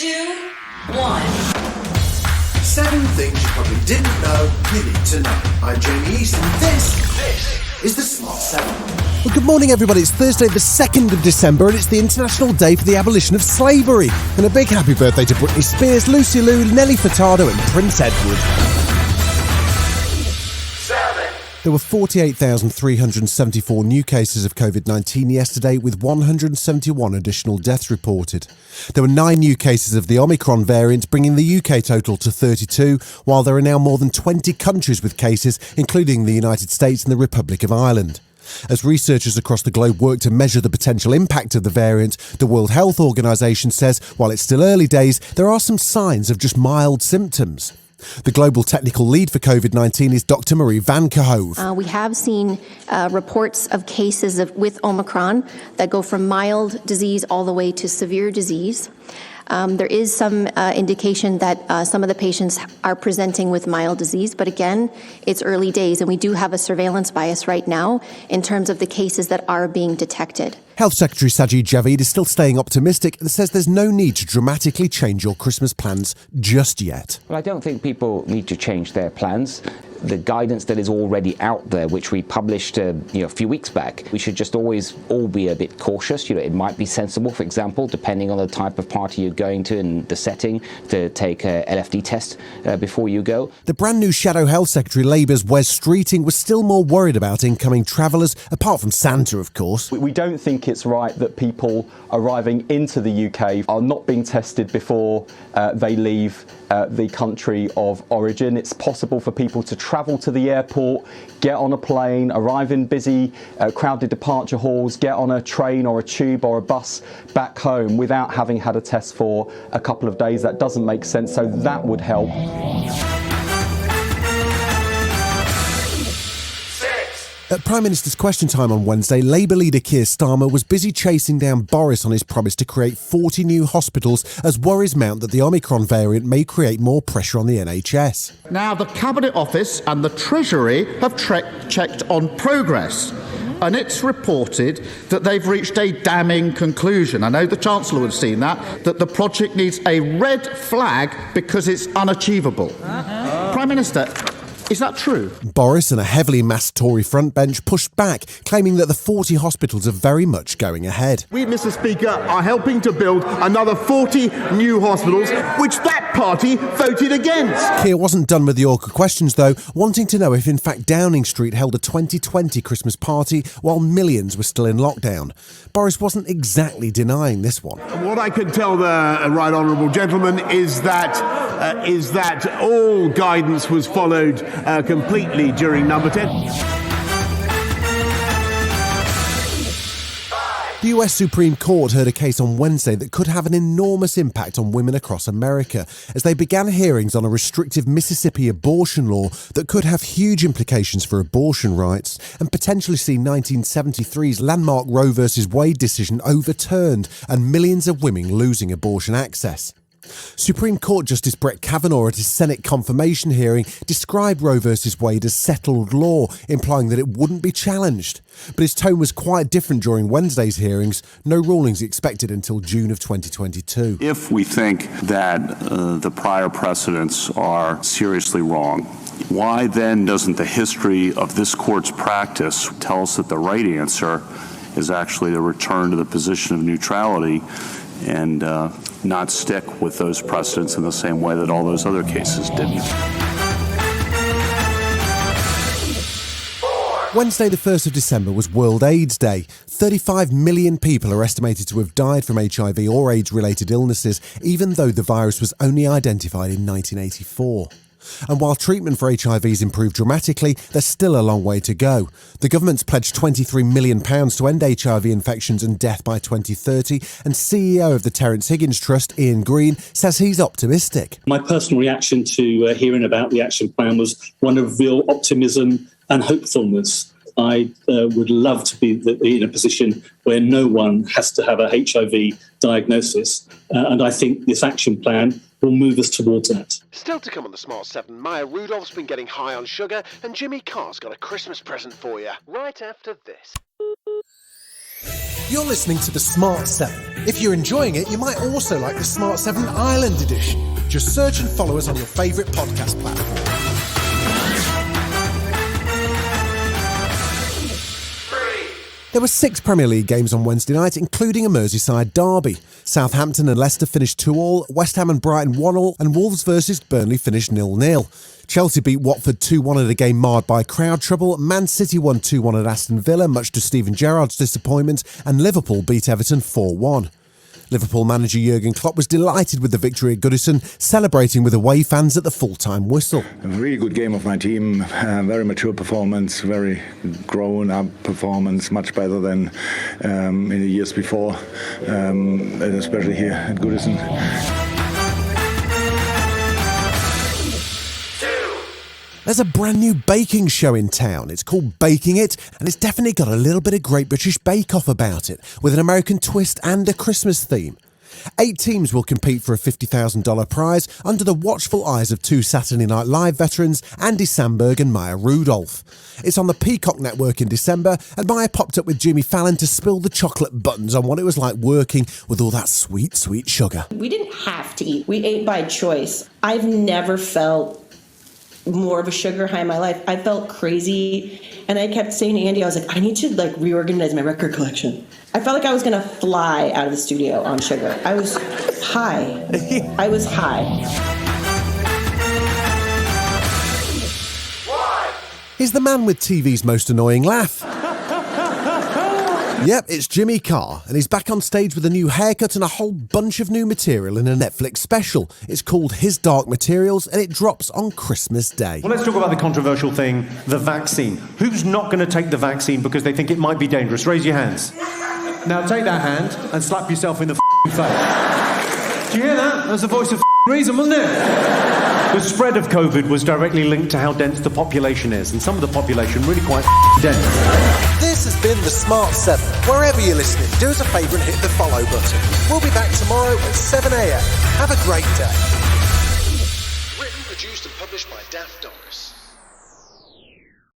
2, 1. 7 things you probably didn't know you need to know. I'm Jamie East, and this is the Smart 7. Well, good morning, everybody. It's Thursday, the 2nd of December, and it's the International Day for the Abolition of Slavery. And a big happy birthday to Britney Spears, Lucy Liu, Nelly Furtado, and Prince Edward. There were 48,374 new cases of COVID-19 yesterday, with 171 additional deaths reported. There were 9 new cases of the Omicron variant, bringing the UK total to 32, while there are now more than 20 countries with cases, including the United States and the Republic of Ireland. As researchers across the globe work to measure the potential impact of the variant, the World Health Organization says, while it's still early days, there are some signs of just mild symptoms. The global technical lead for COVID-19 is Dr. Marie Van Kerhove. We have seen reports of cases with Omicron that go from mild disease all the way to severe disease. There is some indication that some of the patients are presenting with mild disease, but again, it's early days, and we do have a surveillance bias right now in terms of the cases that are being detected. Health Secretary Sajid Javid is still staying optimistic and says there's no need to dramatically change your Christmas plans just yet. Well, I don't think people need to change their plans. The guidance that is already out there, which we published a few weeks back, we should just always all be a bit cautious. It might be sensible, for example, depending on the type of party you're going to and the setting, to take a LFD test before you go. The brand new Shadow Health Secretary, Labour's Wes Streeting, was still more worried about incoming travellers, apart from Santa, of course. We don't think it's right that people arriving into the UK are not being tested before they leave the country of origin. It's possible for people to travel to the airport, get on a plane, arrive in busy, crowded departure halls, get on a train or a tube or a bus back home without having had a test for a couple of days. That doesn't make sense, so that would help. At Prime Minister's Question Time on Wednesday, Labour leader Keir Starmer was busy chasing down Boris on his promise to create 40 new hospitals as worries mount that the Omicron variant may create more pressure on the NHS. Now, the Cabinet Office and the Treasury have checked on progress, and it's reported that they've reached a damning conclusion. I know the Chancellor would have seen that the project needs a red flag because it's unachievable. Prime Minister, is that true? Boris and a heavily massed Tory frontbench pushed back, claiming that the 40 hospitals are very much going ahead. We, Mr. Speaker, are helping to build another 40 new hospitals, which that party voted against. Keir wasn't done with the awkward questions, though, wanting to know if in fact Downing Street held a 2020 Christmas party while millions were still in lockdown. Boris wasn't exactly denying this one. What I can tell the right honourable gentleman is that all guidance was followed completely during number 10. The US Supreme Court heard a case on Wednesday that could have an enormous impact on women across America as they began hearings on a restrictive Mississippi abortion law that could have huge implications for abortion rights and potentially see 1973's landmark Roe v. Wade decision overturned and millions of women losing abortion access. Supreme Court Justice Brett Kavanaugh at his Senate confirmation hearing described Roe v. Wade as settled law, implying that it wouldn't be challenged. But his tone was quite different during Wednesday's hearings. No rulings expected until June of 2022. If we think that the prior precedents are seriously wrong, why then doesn't the history of this court's practice tell us that the right answer is actually the return to the position of neutrality and not stick with those precedents in the same way that all those other cases didn't? Wednesday the 1st of December was World AIDS Day. 35 million people are estimated to have died from HIV or AIDS-related illnesses, even though the virus was only identified in 1984. And while treatment for HIV has improved dramatically, there's still a long way to go. The government's pledged £23 million to end HIV infections and death by 2030, and CEO of the Terence Higgins Trust, Ian Green, says he's optimistic. My personal reaction to hearing about the action plan was one of real optimism and hopefulness. I would love to be in a position where no one has to have a HIV diagnosis, and I think this action plan will move us towards that. Still to come on the Smart 7, Maya Rudolph's been getting high on sugar, and Jimmy Carr's got a Christmas present for you, right after this. You're listening to the Smart 7. If you're enjoying it, you might also like the Smart 7 Ireland edition. Just search and follow us on your favourite podcast platform. There were 6 Premier League games on Wednesday night, including a Merseyside derby. Southampton and Leicester finished 2-2, West Ham and Brighton 1-1, and Wolves versus Burnley finished 0-0. Chelsea beat Watford 2-1 at a game marred by crowd trouble. Man City won 2-1 at Aston Villa, much to Steven Gerrard's disappointment, and Liverpool beat Everton 4-1. Liverpool manager Jurgen Klopp was delighted with the victory at Goodison, celebrating with away fans at the full-time whistle. A really good game of my team, very mature performance, very grown-up performance, much better than in the years before, especially here at Goodison. There's a brand new baking show in town. It's called Baking It, and it's definitely got a little bit of Great British Bake Off about it, with an American twist and a Christmas theme. 8 teams will compete for a $50,000 prize under the watchful eyes of 2 Saturday Night Live veterans, Andy Samberg and Maya Rudolph. It's on the Peacock Network in December, and Maya popped up with Jimmy Fallon to spill the chocolate buttons on what it was like working with all that sweet, sweet sugar. We didn't have to eat. We ate by choice. I've never felt more of a sugar high in my life. I felt crazy, and I kept saying to Andy, I was like, I need to reorganize my record collection. I felt like I was gonna fly out of the studio on sugar. I was high. I was high. He's the man with TV's most annoying laugh. Yep, it's Jimmy Carr, and he's back on stage with a new haircut and a whole bunch of new material in a Netflix special. It's called His Dark Materials, and it drops on Christmas Day. Well, let's talk about the controversial thing, the vaccine. Who's not going to take the vaccine because they think it might be dangerous? Raise your hands. Now take that hand and slap yourself in the face. Do you hear that? That was the voice of reason, wasn't it? The spread of COVID was directly linked to how dense the population is, and some of the population really quite dense. This has been the Smart 7. Wherever you're listening, do us a favour and hit the follow button. We'll be back tomorrow at 7 a.m. Have a great day. Written, produced and published by Daft Doris.